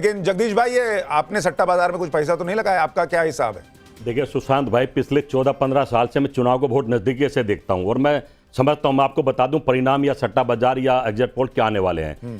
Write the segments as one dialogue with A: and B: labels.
A: लेकिन जगदीश भाई, ये आपने सट्टा बाजार में कुछ पैसा तो नहीं लगाया, आपका क्या हिसाब है?
B: देखिए सुशांत भाई, पिछले 14-15 साल से मैं चुनाव को बहुत नजदीकी से देखता हूं और मैं समझता हूं, मैं आपको बता दूं परिणाम या सट्टा बाजार या एग्जिट पोल क्या आने वाले हैं।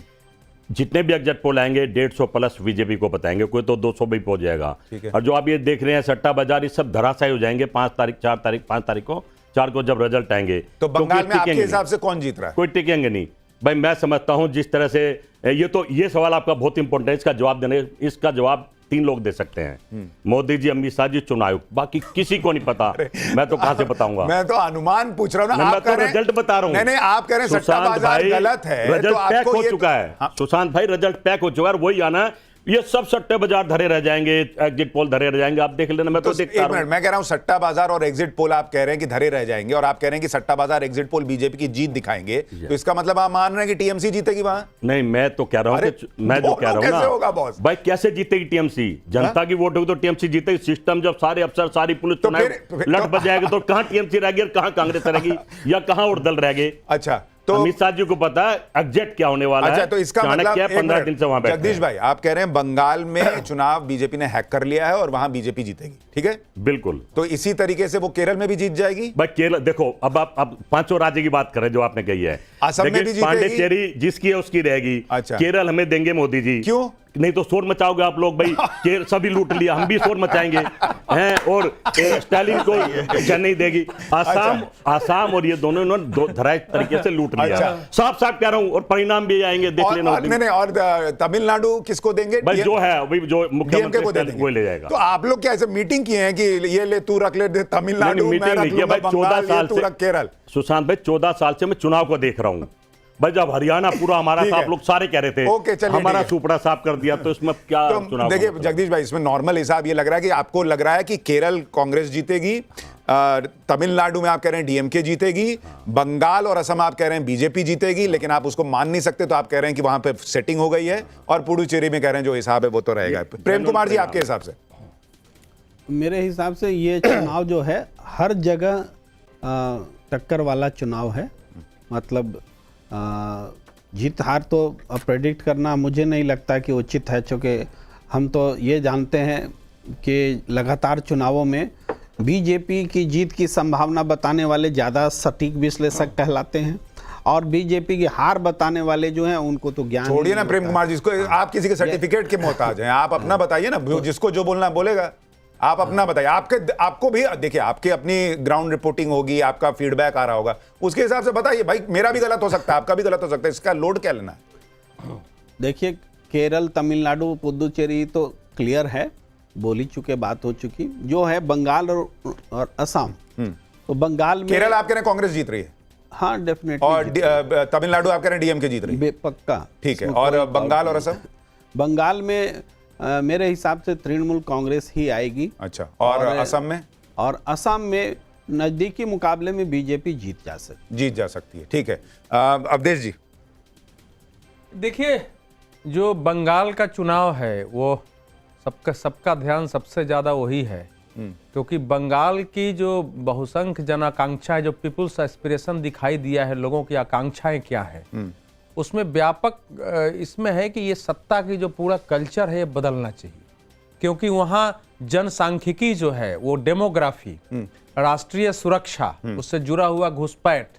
B: जितने भी एग्जिट पोल आएंगे 150 प्लस बीजेपी को बताएंगे, कोई तो 200 भी पहुंच जाएगा। और जो आप ये देख रहे हैं सट्टा बाजार, ये सब धराशायी हो जाएंगे 5 तारीख 5 तारीख को 4 को जब रिजल्ट आएंगे।
A: तो बंगाल में आपके हिसाब से कौन जीत रहा है?
B: कोई टिकेंगे नहीं भाई। मैं समझता हूं जिस तरह से ये सवाल आपका बहुत इंपॉर्टेंट है, इसका जवाब देने, इसका जवाब 3 लोग दे सकते हैं, मोदी जी, अमित शाह जी, चुनाव आयोग, बाकी किसी को नहीं पता। मैं तो कहां से बताऊंगा?
A: मैं तो अनुमान पूछ रहा हूं ना,
B: मैं तो रिजल्ट बता रहा हूं।
A: नहीं, आप कह रहे हैं सट्टा बाजार गलत है,
B: रिजल्ट पैक हो चुका है। सुशांत भाई, रिजल्ट पैक हो चुका है, वही आना, ये सब सट्टे बाजार धरे रह जाएंगे, एग्जिट पोल धरे रह जाएंगे, आप देख लेना। मैं तो देखता हूं।
A: मैं कह रहा हूं सट्टा बाजार और एग्जिट पोल आप कह रहे हैं कि धरे रह जाएंगे, और आप कह रहे हैं कि सट्टा बाजार एग्जिट पोल बीजेपी की जीत दिखाएंगे, तो इसका मतलब आप मान रहे हैं कि टीएमसी जीतेगी वहां?
B: नहीं, मैं तो कह रहा हूं कि मैं जो कह रहा हूं ना भाई, कैसे जीतेगी टीएमसी? जनता की वोट होगी तो टीएमसी जीतेगी। सिस्टम जब सारे अफसर, सारी पुलिस लट बच जाएगी तो कहां टीएमसी रहेगी और कहां कांग्रेस रहेगी या कहां और दल रहेंगे?
A: अच्छा, तो
B: अमित शाह जी को पता है एग्जैक्ट क्या होने वाला है।
A: अच्छा, तो इसका मतलब
B: 15 दिन से वहां बैठे हैं।
A: जगदीश भाई, आप कह रहे हैं बंगाल में चुनाव बीजेपी ने हैक कर लिया है और वहां बीजेपी जीतेगी, ठीक है?
B: बिल्कुल।
A: तो इसी तरीके से वो केरल में भी जीत जाएगी?
B: भाई केरल देखो, अब आप 5 राज्य की बात करें जो आपने कही है,
A: असम में भी जीतेगी,
B: पांडिचेरी जिसकी है उसकी रहेगी।
A: अच्छा।
B: केरल हमें देंगे मोदी जी।
A: क्यों?
B: नहीं तो शोर मचाओगे आप लोग भाई। सभी लूट लिया, हम भी शोर मचाएंगे हैं, और स्टालिन को नहीं देगी। आसाम और ये दोनों इन्होंने धराई तरीके से लूट लिया। साफ साफ कह रहा हूं, और परिणाम भी आएंगे, देख लेना।
A: नहीं, और तमिलनाडु किसको देंगे?
B: भाई जो है वही, जो मुख्यमंत्री वो ले जाएगा।
A: तो आप लोग क्या ऐसे मीटिंग किए हैं कि ये ले तू रख ले तमिलनाडु,
B: मीटिंग नहीं किया भाई। 14 साल
A: से केरल।
B: सुशांत भाई, 14 साल से मैं चुनाव को देख रहा हूं भाई। जब हरियाणा पूरा हमारा था, आप लोग सारे कह रहे थे हमारा सुपड़ा साफ कर दिया, तो इसमें क्या चुनाव?
A: देखिए जगदीश भाई, इसमें नॉर्मल हिसाब ये लग रहा है कि आपको लग रहा है कि केरल कांग्रेस जीतेगी, तमिलनाडु में आप कह रहे हैं डीएमके जीतेगी, बंगाल और असम आप कह रहे हैं बीजेपी जीतेगी, लेकिन आप उसको मान नहीं सकते, तो आप कह रहे हैं कि वहां पे सेटिंग हो गई है, और पुडुचेरी में कह रहे हैं जो हिसाब है वो तो रहेगा। प्रेम कुमार जी, आपके हिसाब से?
C: मेरे हिसाब से ये चुनाव जो है हर जगह टक्कर वाला चुनाव है। मतलब जीत हार तो प्रेडिक्ट करना मुझे नहीं लगता कि उचित है, क्योंकि हम तो ये जानते हैं कि लगातार चुनावों में बीजेपी की जीत की संभावना बताने वाले ज़्यादा सटीक विश्लेषक कहलाते हैं, और बीजेपी की हार बताने वाले जो हैं उनको तो ज्ञान
A: छोड़िए ना प्रेम कुमार जी, जिसको आप किसी के सर्टिफिकेट के मोहताज हैं, आप अपना बताइए ना, जिसको जो बोलना बोलेगा। आप अपना बताइए, आपको भी देखिए, आपकी अपनी ग्राउंड रिपोर्टिंग होगी, आपका फीडबैक आ रहा होगा, उसके हिसाब से बताइए भाई। मेरा भी गलत हो सकता है, आपका भी गलत हो सकता है, इसका लोड क्या लेना है?
C: देखिए, केरल, तमिलनाडु, पुडुचेरी तो क्लियर है, बोली चुके, बात हो चुकी। जो है बंगाल और असम, तो बंगाल में
A: केरल आप कह रहे हैं कांग्रेस जीत रही है?
C: हाँ, डेफिनेटली।
A: और तमिलनाडु आप कह रहे हैं डीएमके जीत रही है?
C: पक्का,
A: ठीक है। और बंगाल और असम?
C: बंगाल में मेरे हिसाब से तृणमूल कांग्रेस ही आएगी।
A: अच्छा। और असम में?
C: और असम में नजदीकी मुकाबले में बीजेपी जीत जा सकती है। ठीक है।
A: अवधेश जी?
D: देखिए, जो बंगाल का चुनाव है वो सबका ध्यान सबसे ज्यादा वही है, क्योंकि बंगाल की जो बहुसंख्य जन आकांक्षा है, जो पीपुल्स एस्पिरेशन दिखाई दिया है, लोगों की आकांक्षाएं क्या है, उसमें व्यापक इसमें है कि ये सत्ता की जो पूरा कल्चर है ये बदलना चाहिए। क्योंकि वहाँ जनसांख्यिकी जो है, वो डेमोग्राफी, राष्ट्रीय सुरक्षा, उससे जुड़ा हुआ घुसपैठ,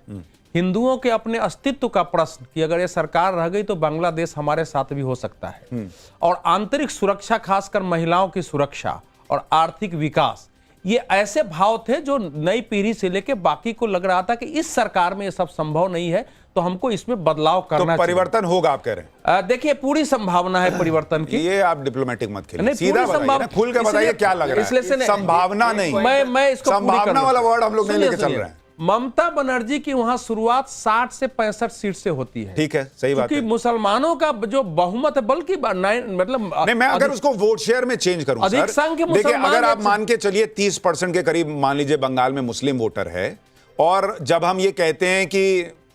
D: हिंदुओं के अपने अस्तित्व का प्रश्न कि अगर ये सरकार रह गई तो बांग्लादेश हमारे साथ भी हो सकता है, और आंतरिक सुरक्षा, खासकर महिलाओं की सुरक्षा और आर्थिक विकास, ये ऐसे भाव थे जो नई पीढ़ी से लेके बाकी को लग रहा था कि इस सरकार में ये सब संभव नहीं है, तो हमको इसमें बदलाव करना,
A: तो परिवर्तन होगा आप कह रहे हैं?
D: देखिए, पूरी संभावना है परिवर्तन की।
A: ये आप डिप्लोमेटिक मत खेलिए, सीधा बताइए, खुल के बताइए क्या लग रहा है। संभावना नहीं,
D: मैं इसको
A: संभावना वाला वर्ड हम लोग नहीं लेके चल रहे हैं।
D: ममता बनर्जी की वहां शुरुआत 60 से 65 सीट से होती है।
A: ठीक है, सही बात है।
D: क्योंकि मुसलमानों का जो बहुमत है, बल्कि मतलब
A: नहीं, मैं अगर उसको वोट शेयर में चेंज करूं,
D: अधिक संख्य
A: देखिए, अगर आप मान के चलिए 30% के करीब मान लीजिए बंगाल में मुस्लिम वोटर है, और जब हम ये कहते हैं कि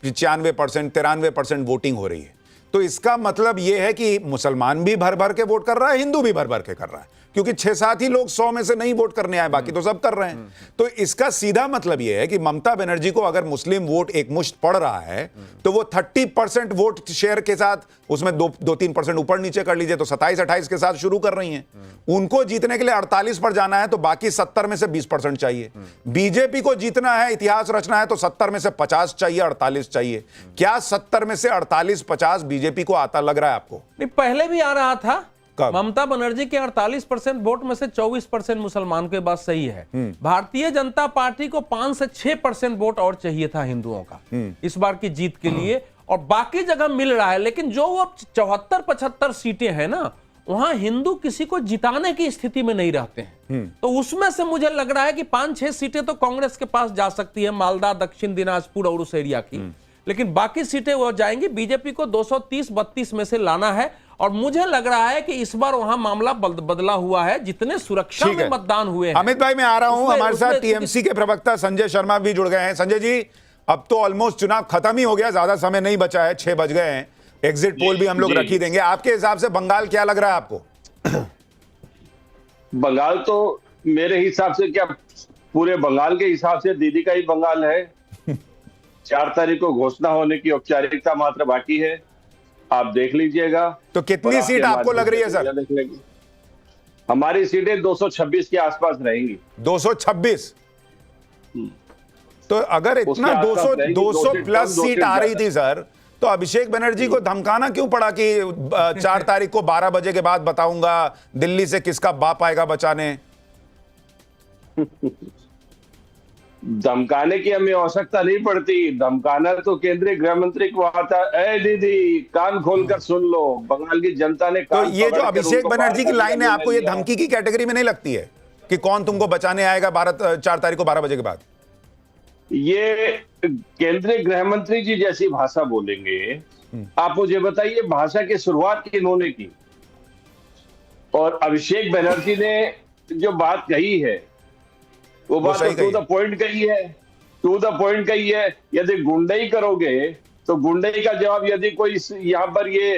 A: 95%, 93% वोटिंग हो रही है, तो इसका मतलब यह है कि मुसलमान भी भर भर के वोट कर रहा है, हिंदू भी भर भर के कर रहा है, क्योंकि 6-7 ही लोग 100 में से नहीं वोट करने आए, बाकी तो सब कर रहे हैं। तो इसका सीधा मतलब यह है कि ममता बनर्जी को अगर मुस्लिम वोट एक मुश्त पड़ रहा है तो वो 30% वोट शेयर के साथ, उसमें 2-3% ऊपर नीचे कर लीजिए, तो 27-28 के साथ शुरू कर रही हैं। उनको जीतने के लिए 48 पर जाना है, तो बाकी 70 में से 20% चाहिए। बीजेपी को जीतना है, इतिहास रचना है, तो 70 में से 50 चाहिए, 48 चाहिए। क्या 70 में से 48-50 बीजेपी को आता लग रहा है आपको?
D: नहीं, पहले भी आ रहा था।
A: कब?
D: ममता बनर्जी के 48% वोट में से 24% मुसलमान के बात सही है। भारतीय जनता पार्टी को 5 से 6% वोट और चाहिए था हिंदुओं का इस बार की जीत के लिए, और बाकी जगह मिल रहा है। लेकिन जो वो 74-75 सीटें हैं ना, वहां हिंदू किसी को जिताने की स्थिति में नहीं रहते हैं। तो उसमें से मुझे लग रहा है कि 5-6 सीटें तो कांग्रेस के पास जा सकती है, मालदा, दक्षिण दिनाजपुर और उस एरिया की, लेकिन बाकी सीटें वो जाएंगी। बीजेपी को 230-32 में से लाना है, और मुझे लग रहा है कि इस बार वहां मामला बदला हुआ है। जितने सुरक्षा में मतदान हुए हैं।
A: अमित भाई, मैं आ रहा हूं, हमारे साथ टीएमसी के प्रवक्ता संजय शर्मा भी जुड़ गए हैं। संजय जी, अब तो ऑलमोस्ट चुनाव खत्म ही हो गया, ज्यादा समय नहीं बचा है, 6 बज गए हैं। एग्जिट पोल भी हम लोग रख ही देंगे। आपके हिसाब से बंगाल क्या लग रहा है आपको?
E: बंगाल तो मेरे हिसाब से, क्या पूरे बंगाल के हिसाब से दीदी का ही बंगाल है। 4 तारीख को घोषणा होने की औपचारिकता मात्र बाकी है, आप देख लीजिएगा।
A: तो कितनी सीट आपको लग रही है सर?
E: हमारी सीटें 226 के आसपास रहेंगी।
A: 226? तो अगर इतना 200 प्लस सीट आ रही थी सर, तो अभिषेक बनर्जी को धमकाना क्यों पड़ा कि 4 तारीख को 12 बजे के बाद बताऊंगा, दिल्ली से किसका बाप आएगा बचाने?
E: धमकाने की हमें आवश्यकता नहीं पड़ती। धमकाना तो केंद्रीय गृह मंत्री को आता है। ए दीदी, कान खोलकर सुन लो, बंगाल की जनता ने
A: तो ये जो अभिषेक बनर्जी की लाइन है, आपको ये धमकी की कैटेगरी में नहीं लगती है कि कौन तुमको बचाने आएगा 4 तारीख को 12 बजे के बाद?
E: ये केंद्रीय गृह मंत्री जी जैसी भाषा बोलेंगे। आप मुझे बताइए, भाषा की शुरुआत किन्होंने की? और अभिषेक बनर्जी ने जो बात कही है, वो बात टू द पॉइंट कही है। टू द पॉइंट कही है। यदि गुंडई करोगे तो गुंडई का जवाब, यदि कोई यहाँ पर ये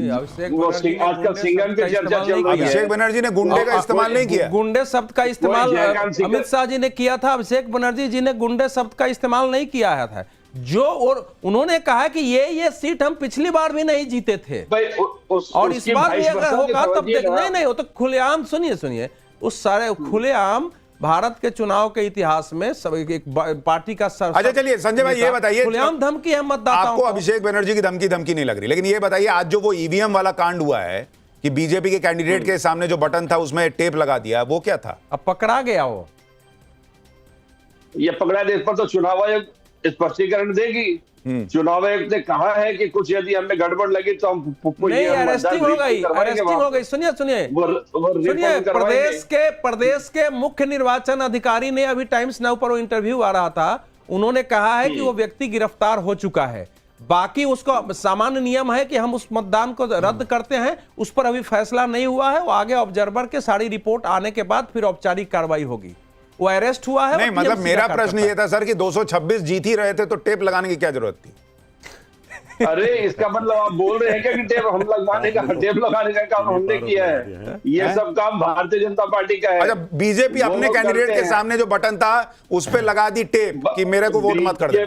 E: आजकल सिंगम पे चर्चा चल रही है,
A: अभिषेक बनर्जी ने गुंडे का इस्तेमाल नहीं किया।
D: गुंडे शब्द का इस्तेमाल अमित शाह जी ने किया था, अभिषेक बनर्जी जी ने गुंडे शब्द का इस्तेमाल नहीं किया था। जो, और उन्होंने कहा कि ये सीट हम पिछली बार भी नहीं जीते थे, और इस बार भी अगर होगा तब नहीं, वो तो खुलेआम, सुनिए, उस सारे खुलेआम भारत के चुनाव के इतिहास में सब एक पार्टी का सर।
A: अच्छा चलिए संजय भाई, ये बताइए,
D: खुलेआम धमकी है मतदाताओं
A: आपको अभिषेक बनर्जी की धमकी नहीं लग रही, लेकिन ये बताइए, आज जो वो ईवीएम वाला कांड हुआ है कि बीजेपी के कैंडिडेट के सामने जो बटन था उसमें टेप लगा दिया, वो क्या था?
D: अब पकड़ा गया वो।
E: ये पकड़ा दे, इस पर तो चुनाव आयोग स्पष्टीकरण देगी। चुनाव आयोग ने कहा है कि कुछ यदि हमें गड़बड़ लगी तो हम
D: नहीं, अरेस्टिंग हो गई। सुनिए, प्रदेश के मुख्य निर्वाचन अधिकारी ने, अभी टाइम्स नाउ पर वो इंटरव्यू आ रहा था, उन्होंने कहा है कि वो व्यक्ति गिरफ्तार हो चुका है। बाकी उसका सामान्य नियम है कि हम उस मतदान को रद्द करते हैं, उस पर अभी फैसला नहीं हुआ है। वो आगे ऑब्जर्वर के सारी रिपोर्ट आने के बाद फिर औपचारिक कार्रवाई होगी। वो अरेस्ट हुआ है।
A: नहीं, मतलब मेरा प्रश्न ये था सर कि 226 जीत ही रहे थे, तो टेप लगाने की क्या जरूरत थी?
E: अरे इसका मतलब आप बोल रहे हैं क्या कि टेप लगाने का काम हमने किया है? ये सब काम भारतीय जनता पार्टी का है।
A: अच्छा, बीजेपी अपने कैंडिडेट के सामने जो बटन था उस पे लगा दी टेप कि मेरे को वोट मत कर दे।